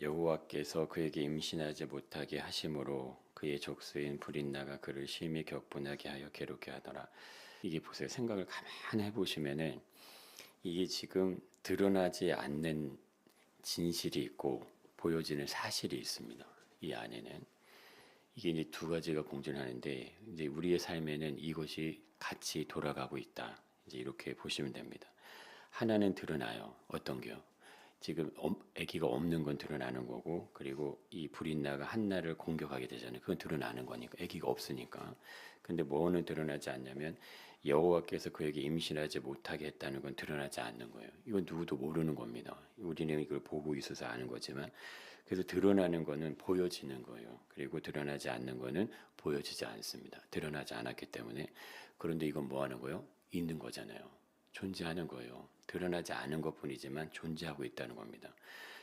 여호와께서 그에게 임신하지 못하게 하심으로 그의 족수인 브릿나가 그를 심히 격분하게 하여 괴롭게 하더라. 이게 보세요. 생각을 가만히 해보시면은 이게 지금 드러나지 않는 진실이 있고 보여지는 사실이 있습니다. 이 안에는 이게 이제 두 가지가 공존하는데 이제 우리의 삶에는 이것이 같이 돌아가고 있다. 이제 이렇게 보시면 됩니다. 하나는 드러나요. 어떤 게요? 지금 아기가 없는 건 드러나는 거고, 그리고 이 불인나가 한나를 공격하게 되잖아요. 그건 드러나는 거니까 아기가 없으니까. 근데 뭐는 드러나지 않냐면 여호와께서 그에게 임신하지 못하게 했다는 건 드러나지 않는 거예요. 이건 누구도 모르는 겁니다. 우리는 이걸 보고 있어서 아는 거지만, 그래서 드러나는 거는 보여지는 거예요. 그리고 드러나지 않는 거는 보여지지 않습니다. 드러나지 않았기 때문에. 그런데 이건 뭐 하는 거예요? 있는 거잖아요. 존재하는 거예요. 드러나지 않은 것뿐이지만 존재하고 있다는 겁니다.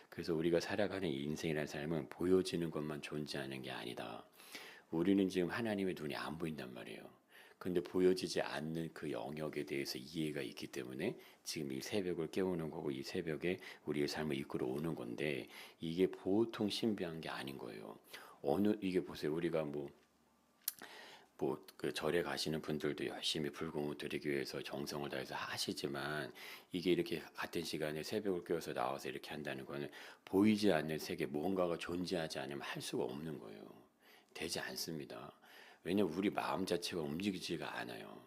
그래서 우리가 살아가는 인생이라는 삶은 보여지는 것만 존재하는 게 아니다. 우리는 지금 하나님의 눈이 안 보인단 말이에요. 근데 보여지지 않는 그 영역에 대해서 이해가 있기 때문에 지금 이 새벽을 깨우는 거고 이 새벽에 우리의 삶을 이끌어 오는 건데 이게 보통 신비한 게 아닌 거예요. 이게 보세요. 우리가 그 절에 가시는 분들도 열심히 불공을 드리기 위해서 정성을 다해서 하시지만 이게 이렇게 같은 시간에 새벽을 깨워서 나와서 이렇게 한다는 거는 보이지 않는 세계 무언가가 존재하지 않으면 할 수가 없는 거예요. 되지 않습니다. 왜냐면 우리 마음 자체가 움직이지가 않아요.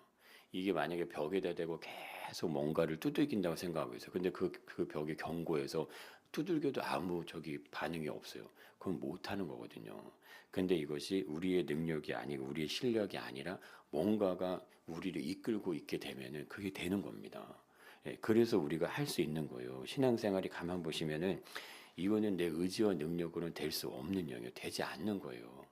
이게 만약에 벽에다 대고 계속 뭔가를 두들긴다고 생각하고 있어요. 근데 그 벽이 견고해서 두들겨도 아무 반응이 없어요. 그건 못하는 거거든요. 근데 이것이 우리의 능력이 아니고 우리의 실력이 아니라 뭔가가 우리를 이끌고 있게 되면은 그게 되는 겁니다. 예, 그래서 우리가 할 수 있는 거예요. 신앙생활이 가만 보시면은 이거는 내 의지와 능력으로는 될 수 없는 영역, 되지 않는 거예요.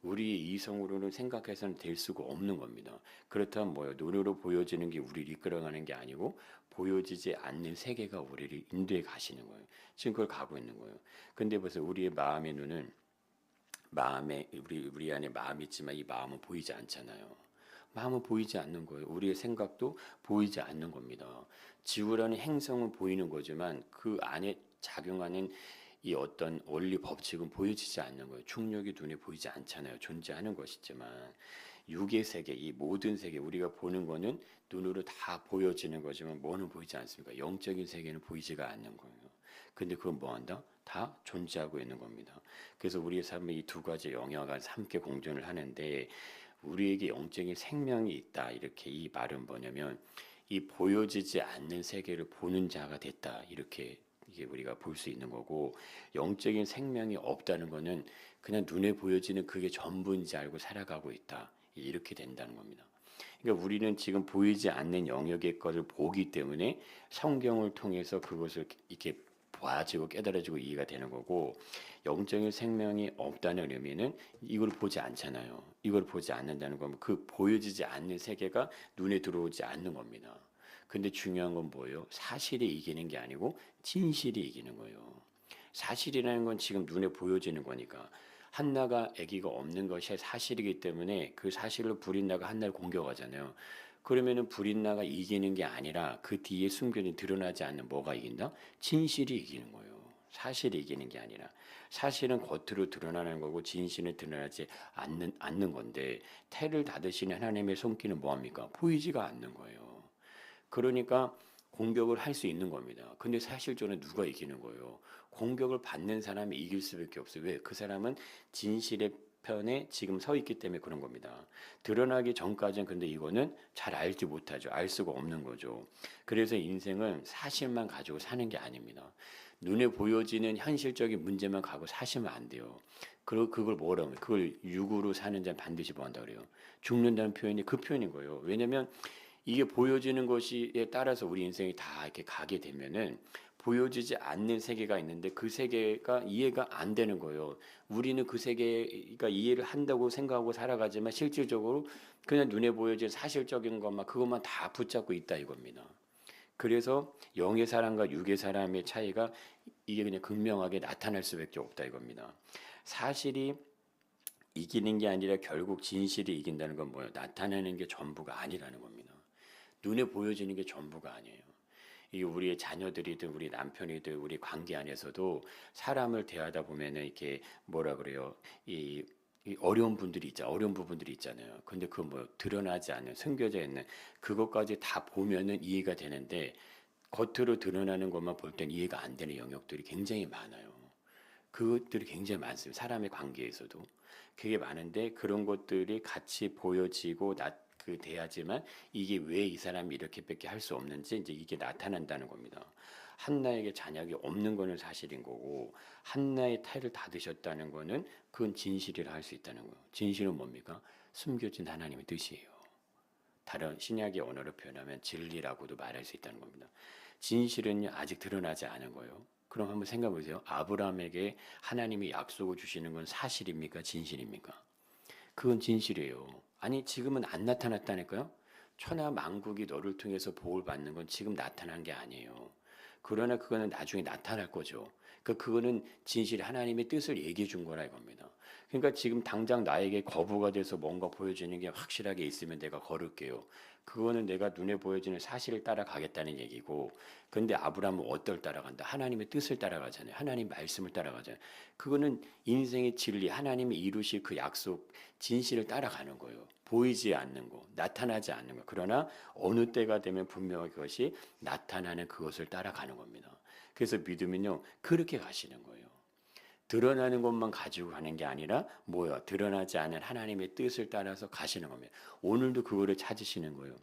우리의 이성으로는 생각해서는 될 수가 없는 겁니다. 그렇다면 뭐예요? 눈으로 보여지는 게 우리를 이끌어가는 게 아니고 보여지지 않는 세계가 우리를 인도해 가시는 거예요. 지금 그걸 가고 있는 거예요. 근데 보세요. 우리의 마음의 눈은 우리 안에 마음이 있지만 이 마음은 보이지 않잖아요. 마음은 보이지 않는 거예요. 우리의 생각도 보이지 않는 겁니다. 지구라는 행성은 보이는 거지만 그 안에 작용하는 이 어떤 원리 법칙은 보여지지 않는 거예요. 중력이 눈에 보이지 않잖아요. 존재하는 것이지만 육의 세계, 이 모든 세계 우리가 보는 거는 눈으로 다 보여지는 거지만 뭐는 보이지 않습니까? 영적인 세계는 보이지가 않는 거예요. 근데 그건 뭐 한다? 다 존재하고 있는 겁니다. 그래서 우리의 삶에 이 두 가지 영역을 함께 공존을 하는데 우리에게 영적인 생명이 있다. 이렇게 이 말은 뭐냐면 이 보여지지 않는 세계를 보는 자가 됐다. 이렇게 이게 우리가 볼 수 있는 거고 영적인 생명이 없다는 거는 그냥 눈에 보여지는 그게 전부인지 알고 살아가고 있다. 이렇게 된다는 겁니다. 그러니까 우리는 지금 보이지 않는 영역의 것을 보기 때문에 성경을 통해서 그것을 이렇게 봐지고 깨달아지고 이해가 되는 거고 영적인 생명이 없다는 의미는 이걸 보지 않잖아요. 이걸 보지 않는다는 건 그 보여지지 않는 세계가 눈에 들어오지 않는 겁니다. 근데 중요한 건 뭐예요? 사실이 이기는 게 아니고 진실이 이기는 거예요. 사실이라는 건 지금 눈에 보여지는 거니까 한나가 아기가 없는 것이 사실이기 때문에 그 사실을 불인나가 한나를 공격하잖아요. 그러면은 불인나가 이기는 게 아니라 그 뒤에 숨겨진 드러나지 않는 뭐가 이긴다? 진실이 이기는 거예요. 사실이 이기는 게 아니라 사실은 겉으로 드러나는 거고 진실은 드러나지 않는 건데 태를 닫으시는 하나님의 손길은 뭐합니까? 보이지가 않는 거예요. 그러니까 공격을 할 수 있는 겁니다. 근데 사실적으로 누가 이기는 거예요? 공격을 받는 사람이 이길 수밖에 없어요. 왜? 그 사람은 진실의 편에 지금 서 있기 때문에 그런 겁니다. 드러나기 전까지는 근데 이거는 잘 알지 못하죠. 알 수가 없는 거죠. 그래서 인생은 사실만 가지고 사는 게 아닙니다. 눈에 보여지는 현실적인 문제만 가고 사시면 안 돼요. 그걸 뭐라고 하면 그걸 육으로 사는 자는 반드시 뭐 한다 그래요. 죽는다는 표현이 그 표현인 거예요. 왜냐면 이게 보여지는 것에 따라서 우리 인생이 다 이렇게 가게 되면은 보여지지 않는 세계가 있는데 그 세계가 이해가 안 되는 거예요. 우리는 그 세계가 이해를 한다고 생각하고 살아가지만 실질적으로 그냥 눈에 보여진 사실적인 것만 그것만 다 붙잡고 있다 이겁니다. 그래서 영의 사람과 육의 사람의 차이가 이게 그냥 극명하게 나타날 수밖에 없다 이겁니다. 사실이 이기는 게 아니라 결국 진실이 이긴다는 건 뭐예요? 나타내는 게 전부가 아니라는 겁니다. 눈에 보여지는 게 전부가 아니에요. 이 우리의 자녀들이든 우리 남편이든 우리 관계 안에서도 사람을 대하다 보면은 이렇게 뭐라 그래요? 이 어려운 분들이 있죠. 어려운 부분들이 있잖아요. 근데 그 뭐 드러나지 않는 숨겨져 있는 그것까지 다 보면은 이해가 되는데 겉으로 드러나는 것만 볼 땐 이해가 안 되는 영역들이 굉장히 많아요. 그것들이 굉장히 많습니다. 사람의 관계에서도 그게 많은데 그런 것들이 같이 보여지고 돼야지만 이게 왜 이 사람이 이렇게밖에 할 수 없는지 이제 이게 나타난다는 겁니다. 한나에게 잔약이 없는 거는 사실인 거고 한나의胎를 닫으셨다는 거는 그건 진실이라 할 수 있다는 거예요. 진실은 뭡니까? 숨겨진 하나님의 뜻이에요. 다른 신약의 언어로 표현하면 진리라고도 말할 수 있다는 겁니다. 진실은 아직 드러나지 않은 거예요. 그럼 한번 생각해 보세요. 아브라함에게 하나님이 약속을 주시는 건 사실입니까? 진실입니까? 그건 진실이에요. 아니 지금은 안 나타났다니까요. 천하 만국이 너를 통해서 복을 받는 건 지금 나타난 게 아니에요. 그러나 그거는 나중에 나타날 거죠. 그거는 진실이 하나님의 뜻을 얘기해 준 거라 이겁니다. 그러니까 지금 당장 나에게 거부가 돼서 뭔가 보여지는 게 확실하게 있으면 내가 걸을게요. 그거는 내가 눈에 보여지는 사실을 따라가겠다는 얘기고, 근데 아브라함은 어떨 따라간다? 하나님의 뜻을 따라가잖아요. 하나님 말씀을 따라가잖아요. 그거는 인생의 진리, 하나님이 이루실 그 약속, 진실을 따라가는 거예요. 보이지 않는 거, 나타나지 않는 거. 그러나 어느 때가 되면 분명히 그것이 나타나는 그것을 따라가는 겁니다. 그래서 믿으면요, 그렇게 가시는 거예요. 드러나는 것만 가지고 가는 게 아니라 뭐야? 드러나지 않은 하나님의 뜻을 따라서 가시는 겁니다. 오늘도 그거를 찾으시는 거예요.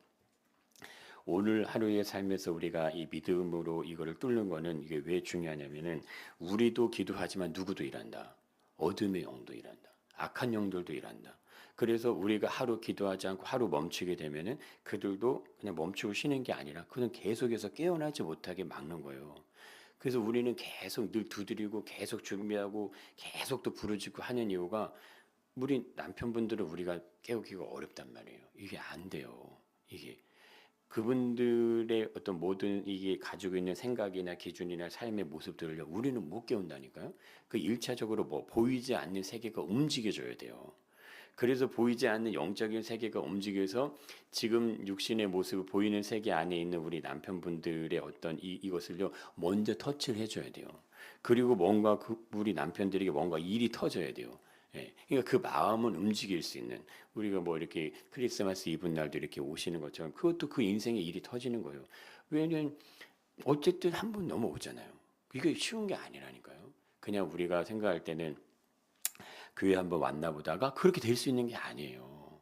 오늘 하루의 삶에서 우리가 이 믿음으로 이거를 뚫는 거는 이게 왜 중요하냐면은 우리도 기도하지만 누구도 일한다. 어둠의 영도 일한다. 악한 영들도 일한다. 그래서 우리가 하루 기도하지 않고 하루 멈추게 되면은 그들도 그냥 멈추고 쉬는 게 아니라 그는 계속해서 깨어나지 못하게 막는 거예요. 그래서 우리는 계속 늘 두드리고 계속 준비하고 계속 또 부르짖고 하는 이유가 우리 남편분들은 우리가 깨우기가 어렵단 말이에요. 이게 안 돼요. 이게 그분들의 어떤 모든 이게 가지고 있는 생각이나 기준이나 삶의 모습들을 우리는 못 깨운다니까요. 그 일차적으로 뭐 보이지 않는 세계가 움직여줘야 돼요. 그래서 보이지 않는 영적인 세계가 움직여서 지금 육신의 모습을 보이는 세계 안에 있는 우리 남편분들의 어떤 이것을요 먼저 터치를 해줘야 돼요. 그리고 뭔가 우리 남편들에게 뭔가 일이 터져야 돼요. 예, 그러니까 그 마음은 움직일 수 있는 우리가 뭐 이렇게 크리스마스 이브 날도 이렇게 오시는 것처럼 그것도 그 인생의 일이 터지는 거예요. 왜냐면 어쨌든 한 번 넘어오잖아요. 이게 쉬운 게 아니라니까요. 그냥 우리가 생각할 때는 교회 한번 왔나보다가 그렇게 될 수 있는 게 아니에요.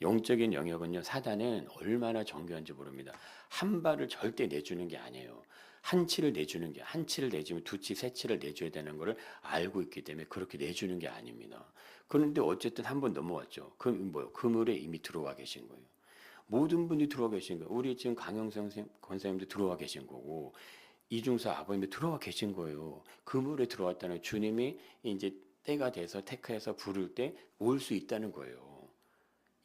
영적인 영역은요, 사단은 얼마나 정교한지 모릅니다. 한 발을 절대 내주는 게 아니에요. 한 치를 내주는 게, 한 치를 내주면 두 치, 세 치를 내줘야 되는 것을 알고 있기 때문에 그렇게 내주는 게 아닙니다. 그런데 어쨌든 한 번 넘어왔죠. 그 물에 이미 들어와 계신 거예요. 모든 분이 들어와 계신 거예요. 우리 지금 강영성 권사님도 들어와 계신 거고, 이중사 아버님도 들어와 계신 거예요. 그 물에 들어왔다는 주님이 이제 때가 돼서 테크해서 부를 때 올 수 있다는 거예요.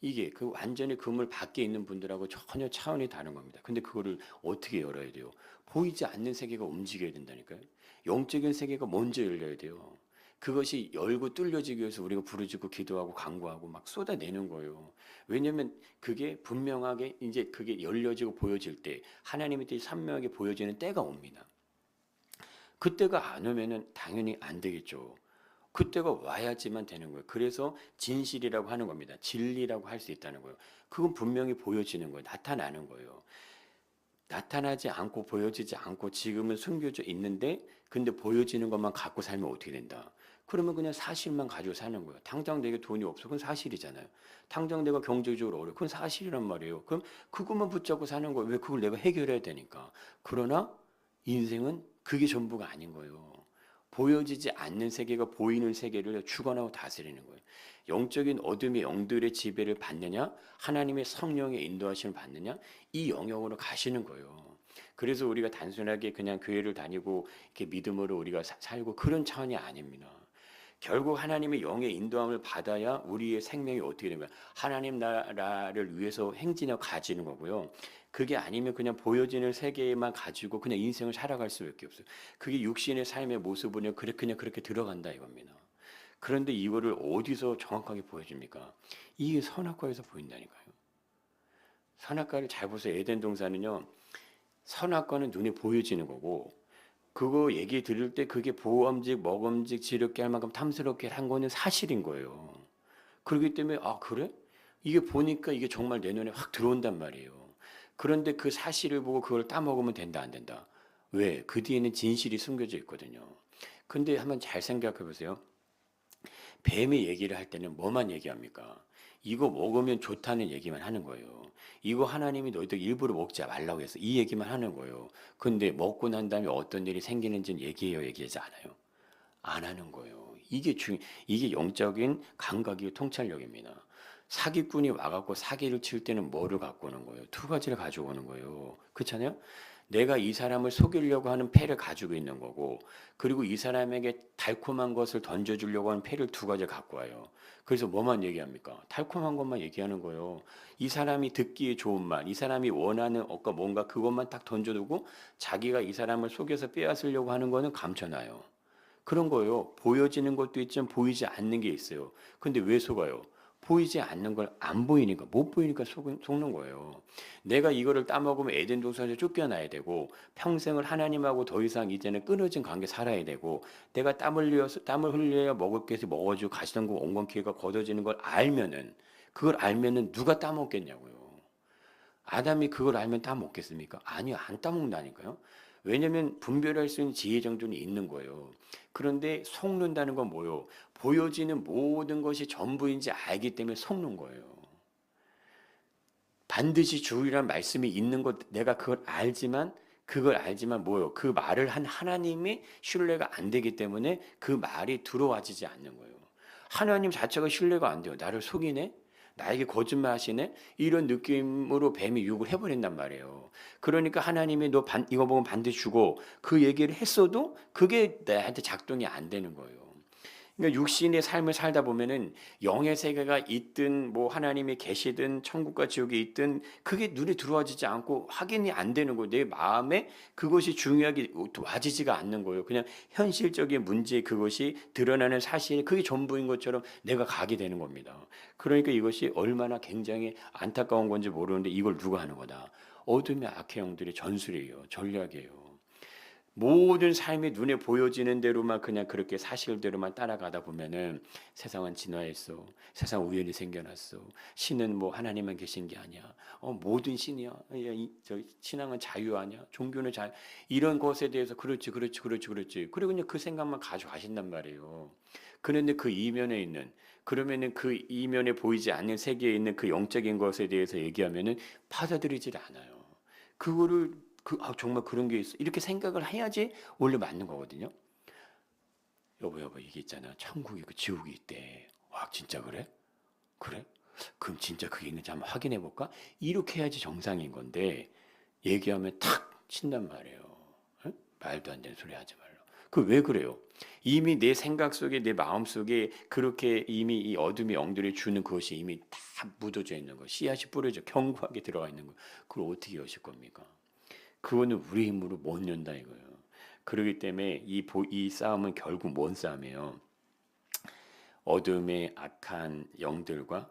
이게 그 완전히 그물 밖에 있는 분들하고 전혀 차원이 다른 겁니다. 근데 그거를 어떻게 열어야 돼요? 보이지 않는 세계가 움직여야 된다니까요. 영적인 세계가 먼저 열려야 돼요. 그것이 열고 뚫려지기 위해서 우리가 부르짖고 기도하고 간구하고 막 쏟아내는 거예요. 왜냐하면 그게 분명하게 이제 그게 열려지고 보여질 때 하나님의 뜻이 선명하게 보여지는 때가 옵니다. 그때가 안 오면은 당연히 안 되겠죠. 그때가 와야지만 되는 거예요. 그래서 진실이라고 하는 겁니다. 진리라고 할 수 있다는 거예요. 그건 분명히 보여지는 거예요. 나타나는 거예요. 나타나지 않고 보여지지 않고 지금은 숨겨져 있는데 근데 보여지는 것만 갖고 살면 어떻게 된다? 그러면 그냥 사실만 가지고 사는 거예요. 당장 내게 돈이 없어. 그건 사실이잖아요. 당장 내가 경제적으로 어려워. 그건 사실이란 말이에요. 그럼 그것만 붙잡고 사는 거예요. 왜 그걸 내가 해결해야 되니까. 그러나 인생은 그게 전부가 아닌 거예요. 보여지지 않는 세계가 보이는 세계를 주관하고 다스리는 거예요. 영적인 어둠의 영들의 지배를 받느냐, 하나님의 성령의 인도하심을 받느냐, 이 영역으로 가시는 거예요. 그래서 우리가 단순하게 그냥 교회를 다니고 이렇게 믿음으로 우리가 살고 그런 차원이 아닙니다. 결국 하나님의 영의 인도함을 받아야 우리의 생명이 어떻게 되는 거야? 하나님 나라를 위해서 행진하고 가지는 거고요. 그게 아니면 그냥 보여지는 세계만 가지고 그냥 인생을 살아갈 수밖에 없어요. 그게 육신의 삶의 모습은 그냥 그렇게 들어간다 이겁니다. 그런데 이거를 어디서 정확하게 보여줍니까? 이게 선악과에서 보인다니까요. 선악과를 잘 보세요. 에덴 동산은요. 선악과는 눈에 보여지는 거고 그거 얘기 들을 때 그게 보험직, 먹음직, 지렵게 할 만큼 탐스럽게 한 거는 사실인 거예요. 그렇기 때문에 아 그래? 이게 보니까 이게 정말 내 눈에 확 들어온단 말이에요. 그런데 그 사실을 보고 그걸 따먹으면 된다 안 된다. 왜? 그 뒤에는 진실이 숨겨져 있거든요. 근데 한번 잘 생각해 보세요. 뱀의 얘기를 할 때는 뭐만 얘기합니까? 이거 먹으면 좋다는 얘기만 하는 거예요. 이거 하나님이 너희들 일부러 먹지 말라고 해서 이 얘기만 하는 거예요. 근데 먹고 난 다음에 어떤 일이 생기는지는 얘기하지 않아요. 안 하는 거예요. 이게 영적인 감각이고 통찰력입니다. 사기꾼이 와갖고 사기를 칠 때는 뭐를 갖고 오는 거예요? 두 가지를 가지고 오는 거예요. 그렇잖아요? 내가 이 사람을 속이려고 하는 패를 가지고 있는 거고, 그리고 이 사람에게 달콤한 것을 던져주려고 하는 패를 두 가지 갖고 와요. 그래서 뭐만 얘기합니까? 달콤한 것만 얘기하는 거예요. 이 사람이 듣기에 좋은 말, 이 사람이 원하는 뭔가 그것만 딱 던져두고 자기가 이 사람을 속여서 빼앗으려고 하는 거는 감춰놔요. 그런 거예요. 보여지는 것도 있지만 보이지 않는 게 있어요. 근데 왜 속아요? 보이지 않는 걸 안 보이니까, 못 보이니까 속는 거예요. 내가 이거를 따먹으면 에덴 동산에서 쫓겨나야 되고, 평생을 하나님하고 더 이상 이제는 끊어진 관계 살아야 되고, 내가 땀을 흘려야 먹을 게 먹어주고 가시던 거 온건기회가 걷어지는 걸 알면은, 그걸 알면은 누가 따먹겠냐고요. 아담이 그걸 알면 따먹겠습니까? 아니요, 안 따먹는다니까요. 왜냐하면 분별할 수 있는 지혜 정도는 있는 거예요. 그런데 속는다는 건 뭐요? 보여지는 모든 것이 전부인지 알기 때문에 속는 거예요. 반드시 주의란 말씀이 있는 것 내가 그걸 알지만 뭐요? 그 말을 한 하나님이 신뢰가 안 되기 때문에 그 말이 들어와지지 않는 거예요. 하나님 자체가 신뢰가 안 돼요. 나를 속이네? 나에게 거짓말 하시네? 이런 느낌으로 뱀이 유혹을 해버린단 말이에요. 그러니까 하나님이 이거 보면 반드시 주고 그 얘기를 했어도 그게 나한테 작동이 안 되는 거예요. 그러니까 육신의 삶을 살다 보면은 영의 세계가 있든 뭐 하나님이 계시든 천국과 지옥이 있든 그게 눈에 들어와지지 않고 확인이 안 되는 거예요. 내 마음에 그것이 중요하게 와지지가 않는 거예요. 그냥 현실적인 문제 그것이 드러나는 사실이 그게 전부인 것처럼 내가 가게 되는 겁니다. 그러니까 이것이 얼마나 굉장히 안타까운 건지 모르는데 이걸 누가 하는 거다. 어둠의 악의 영들의 전술이에요. 전략이에요. 모든 삶이 눈에 보여지는 대로만 그냥 그렇게 사실대로만 따라가다 보면은 세상은 진화했어. 세상 우연히 생겨났어. 신은 뭐 하나님만 계신 게 아니야. 모든 신이야. 저 신앙은 자유 아니야. 종교는 이런 것에 대해서 그렇지. 그리고 그냥 그 생각만 가져가신단 말이에요. 그런데 그 이면에 있는 그러면은 그 이면에 보이지 않는 세계에 있는 그 영적인 것에 대해서 얘기하면은 받아들이질 않아요. 그거를 정말 그런 게 있어. 이렇게 생각을 해야지 원래 맞는 거거든요. 여보, 이게 있잖아. 천국이 그 지옥이 있대. 와, 진짜 그래? 그래? 그럼 진짜 그게 있는지 한번 확인해 볼까? 이렇게 해야지 정상인 건데, 얘기하면 탁 친단 말이에요. 응? 말도 안 되는 소리 하지 말라. 그 왜 그래요? 이미 내 생각 속에, 내 마음 속에 그렇게 이미 이 어둠의 영들이 주는 그것이 이미 다 묻어져 있는 거, 씨앗이 뿌려져 견고하게 들어가 있는 거. 그걸 어떻게 여실 겁니까? 그거는 우리 힘으로 못 연다 이거예요. 그렇기 때문에 이 싸움은 결국 뭔 싸움이에요? 어둠의 악한 영들과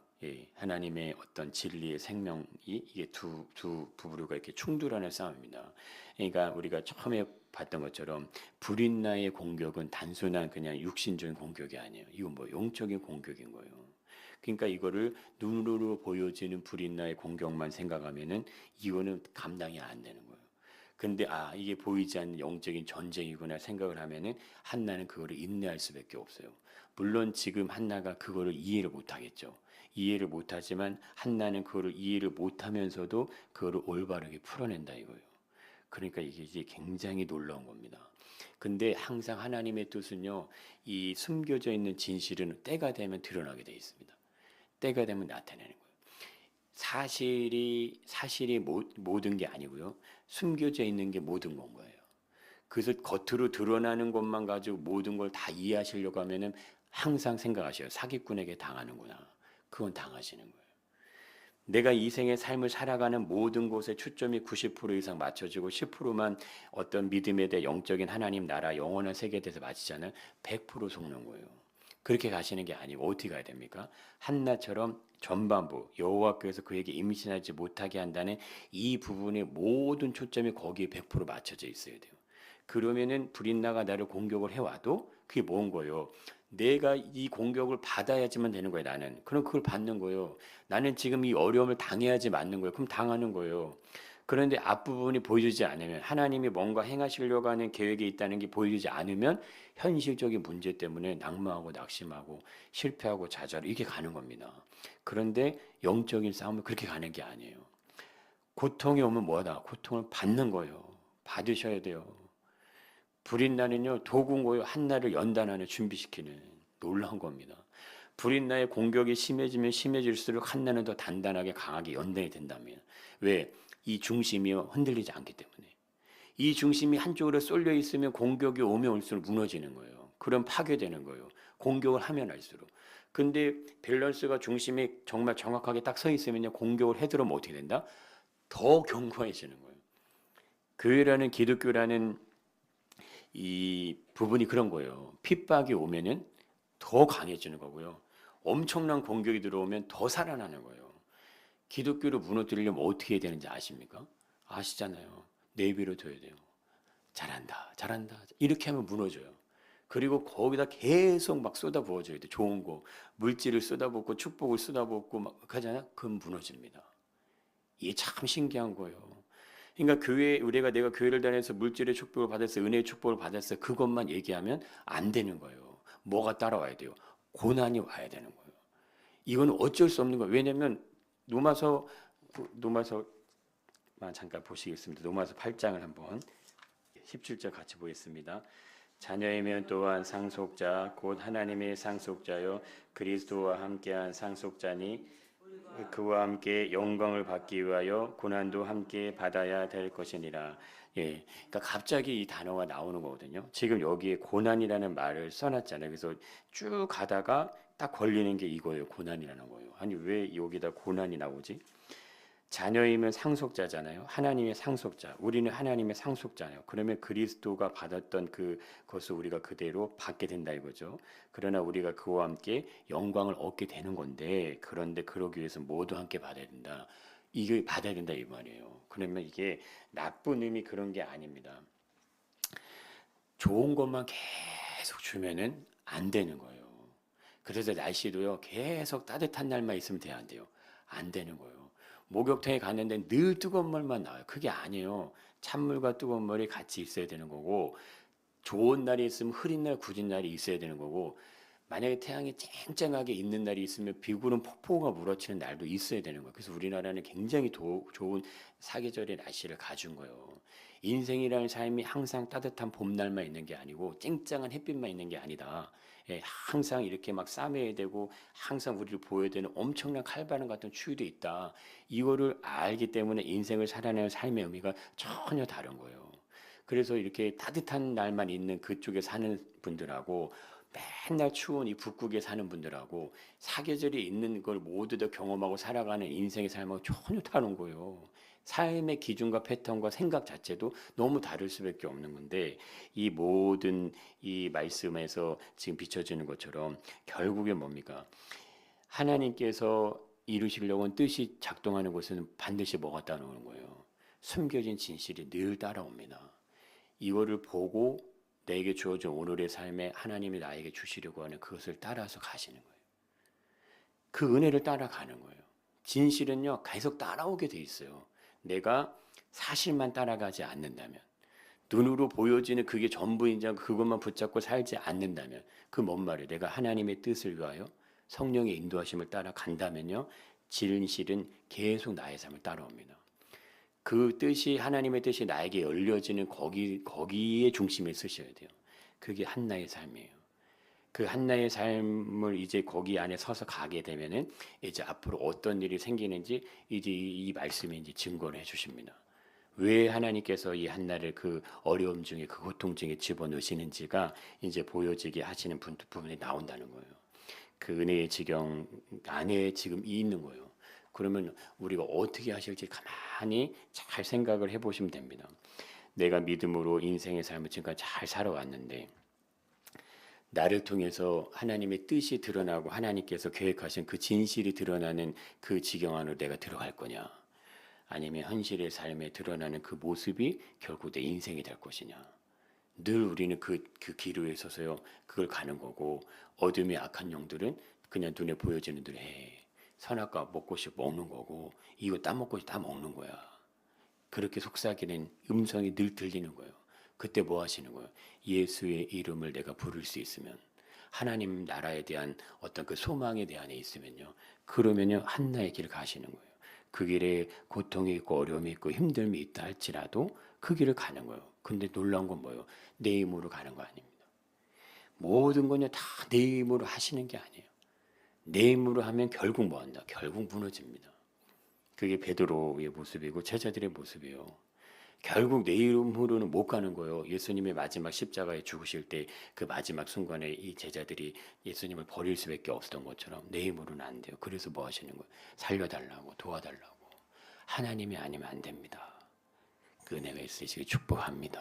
하나님의 어떤 진리의 생명이 이게 두 부류가 이렇게 충돌하는 싸움입니다. 그러니까 우리가 처음에 봤던 것처럼 불인나의 공격은 단순한 그냥 육신적인 공격이 아니에요. 이건 뭐 영적인 공격인 거예요. 그러니까 이거를 눈으로 보여지는 불인나의 공격만 생각하면은 이거는 감당이 안 되는 거예요. 근데 이게 보이지 않는 영적인 전쟁이구나 생각을 하면은 한나는 그거를 인내할 수밖에 없어요. 물론 지금 한나가 그거를 이해를 못 하겠죠. 이해를 못 하지만 한나는 그거를 이해를 못 하면서도 그거를 올바르게 풀어낸다 이거예요. 그러니까 이게 이제 굉장히 놀라운 겁니다. 근데 항상 하나님의 뜻은요, 이 숨겨져 있는 진실은 때가 되면 드러나게 되어 있습니다. 때가 되면 나타내는 거예요. 사실이 모든 게 아니고요. 숨겨져 있는 게 모든 건 거예요. 그래서 겉으로 드러나는 것만 가지고 모든 걸 다 이해하시려고 하면은 항상 생각하셔요. 사기꾼에게 당하는구나. 그건 당하시는 거예요. 내가 이 생의 삶을 살아가는 모든 곳에 초점이 90% 이상 맞춰지고 10%만 어떤 믿음에 대해 영적인 하나님 나라 영원한 세계에 대해서 맞추자는 100% 속는 거예요. 그렇게 가시는 게 아니고 어떻게 가야 됩니까? 한나처럼 전반부 여호와께서 그에게 임신하지 못하게 한다는 이 부분의 모든 초점이 거기에 100% 맞춰져 있어야 돼요. 그러면은 불인나가 나를 공격을 해와도 그게 뭔 거예요? 내가 이 공격을 받아야지만 되는 거예요, 나는. 그럼 그걸 받는 거예요. 나는 지금 이 어려움을 당해야지 맞는 거예요. 그럼 당하는 거예요. 그런데 앞부분이 보여주지 않으면 하나님이 뭔가 행하시려고 하는 계획이 있다는 게 보여주지 않으면 현실적인 문제 때문에 낙망하고 낙심하고 실패하고 좌절하고 이렇게 가는 겁니다. 그런데 영적인 싸움은 그렇게 가는 게 아니에요. 고통이 오면 뭐다? 고통을 받는 거예요. 받으셔야 돼요. 불인나는요 도구인 거예요. 한나를 연단하는 준비시키는 놀라운 겁니다. 불인나의 공격이 심해지면 심해질수록 한나는 더 단단하게 강하게 연단이 된다면 왜? 이 중심이 흔들리지 않기 때문에 이 중심이 한쪽으로 쏠려 있으면 공격이 오면 올수록 무너지는 거예요. 그럼 파괴되는 거예요. 공격을 하면 할수록. 근데 밸런스가 중심이 정말 정확하게 딱 서 있으면요 공격을 해들어면 어떻게 된다? 더 견고해지는 거예요. 교회라는 기독교라는 이 부분이 그런 거예요. 핍박이 오면은 더 강해지는 거고요. 엄청난 공격이 들어오면 더 살아나는 거예요. 기독교를 무너뜨리려면 어떻게 해야 되는지 아십니까? 아시잖아요. 내비로 둬야 돼요. 잘한다, 잘한다. 이렇게 하면 무너져요. 그리고 거기다 계속 막 쏟아부어줘야 돼. 좋은 거, 물질을 쏟아붓고 축복을 쏟아붓고 막 하잖아요. 그럼 무너집니다. 이게 참 신기한 거예요. 그러니까 교회 우리가 내가 교회를 다녀서 물질의 축복을 받았어, 은혜의 축복을 받았어, 그것만 얘기하면 안 되는 거예요. 뭐가 따라와야 돼요? 고난이 와야 되는 거예요. 이건 어쩔 수 없는 거예요. 왜냐하면 노마서만 잠깐 보시겠습니다. 노마서 8장을 한번 17절 같이 보겠습니다. 자녀이면 또한 상속자 곧 하나님의 상속자요 그리스도와 함께한 상속자니 그와 함께 영광을 받기 위하여 고난도 함께 받아야 될 것이니라. 예, 그러니까 갑자기 이 단어가 나오는 거거든요. 지금 여기에 고난이라는 말을 써놨잖아요. 그래서 쭉 가다가 딱 걸리는 게 이거예요. 고난이라는 거예요. 아니 왜 여기다 고난이 나오지? 자녀이면 상속자잖아요. 하나님의 상속자. 우리는 하나님의 상속자예요. 그러면 그리스도가 받았던 그것을 우리가 그대로 받게 된다 이거죠. 그러나 우리가 그와 함께 영광을 얻게 되는 건데 그런데 그러기 위해서 모두 함께 받아야 된다. 이게 받아야 된다 이 말이에요. 그러면 이게 나쁜 의미 그런 게 아닙니다. 좋은 것만 계속 주면은 안 되는 거예요. 그래서 날씨도요 계속 따뜻한 날만 있으면 돼야 안 돼요. 안 되는 거예요. 목욕탕에 갔는데 늘 뜨거운 물만 나와요. 그게 아니에요. 찬물과 뜨거운 물이 같이 있어야 되는 거고 좋은 날이 있으면 흐린 날, 굳은 날이 있어야 되는 거고 만약에 태양이 쨍쨍하게 있는 날이 있으면 비구름 폭포가 물어치는 날도 있어야 되는 거예요. 그래서 우리나라는 굉장히 좋은 사계절의 날씨를 가진 거예요. 인생이라는 삶이 항상 따뜻한 봄날만 있는 게 아니고 쨍쨍한 햇빛만 있는 게 아니다. 예, 항상 이렇게 막 싸매야 되고 항상 우리를 보여야 되는 엄청난 칼바람 같은 추위도 있다. 이거를 알기 때문에 인생을 살아내는 삶의 의미가 전혀 다른 거예요. 그래서 이렇게 따뜻한 날만 있는 그쪽에 사는 분들하고 맨날 추운 이 북극에 사는 분들하고 사계절이 있는 걸 모두 다 경험하고 살아가는 인생의 삶하고 전혀 다른 거예요. 삶의 기준과 패턴과 생각 자체도 너무 다를 수밖에 없는 건데 이 모든 이 말씀에서 지금 비춰지는 것처럼 결국에 뭡니까? 하나님께서 이루시려고 하는 뜻이 작동하는 곳에는 반드시 뭐가 따라오는 거예요. 숨겨진 진실이 늘 따라옵니다. 이거를 보고 내게 주어진 오늘의 삶에 하나님이 나에게 주시려고 하는 그것을 따라서 가시는 거예요. 그 은혜를 따라가는 거예요. 진실은요 계속 따라오게 돼 있어요. 내가 사실만 따라가지 않는다면 눈으로 보여지는 그게 전부인지 그것만 붙잡고 살지 않는다면 그 뭔 말이에요? 내가 하나님의 뜻을 위하여 성령의 인도하심을 따라간다면요 진실은 계속 나의 삶을 따라옵니다. 그 뜻이 하나님의 뜻이 나에게 열려지는 거기에 중심에 쓰셔야 돼요. 그게 한나의 삶이에요. 그 한나의 삶을 이제 거기 안에 서서 가게 되면은 이제 앞으로 어떤 일이 생기는지 이제 이 말씀이 이제 증거를 해주십니다. 왜 하나님께서 이 한나를 그 어려움 중에 그 고통 중에 집어넣으시는지가 이제 보여지게 하시는 부분이 나온다는 거예요. 그 은혜의 지경 안에 지금 있는 거예요. 그러면 우리가 어떻게 하실지 가만히 잘 생각을 해보시면 됩니다. 내가 믿음으로 인생의 삶을 지금까지 잘 살아왔는데 나를 통해서 하나님의 뜻이 드러나고 하나님께서 계획하신 그 진실이 드러나는 그 지경 안으로 내가 들어갈 거냐? 아니면 현실의 삶에 드러나는 그 모습이 결국 내 인생이 될 것이냐? 늘 우리는 그 길 위에 서서요, 그걸 가는 거고, 어둠의 악한 영들은 그냥 눈에 보여지는 대로 해. 선악과 먹고 싶어 먹는 거고, 이거 따먹고 다 먹는 거야. 그렇게 속삭이는 음성이 늘 들리는 거예요. 그때 뭐 하시는 거예요? 예수의 이름을 내가 부를 수 있으면, 하나님 나라에 대한 어떤 그 소망에 대한 에 있으면요, 그러면요, 한나의 길을 가시는 거예요. 그 길에 고통이 있고 어려움이 있고 힘듦이 있다 할지라도 그 길을 가는 거예요. 근데 놀라운 건 뭐예요? 내 힘으로 가는 거 아닙니다. 모든 건요, 다 내 힘으로 하시는 게 아니에요. 내 힘으로 하면 결국 뭐 한다? 결국 무너집니다. 그게 베드로의 모습이고 제자들의 모습이에요. 결국 내 이름으로는 못 가는 거예요. 예수님의 마지막 십자가에 죽으실 때 그 마지막 순간에 이 제자들이 예수님을 버릴 수밖에 없었던 것처럼 내 힘으로는 안 돼요. 그래서 뭐 하시는 거예요? 살려달라고, 도와달라고. 하나님이 아니면 안 됩니다. 그 은혜가 있으시길 축복합니다.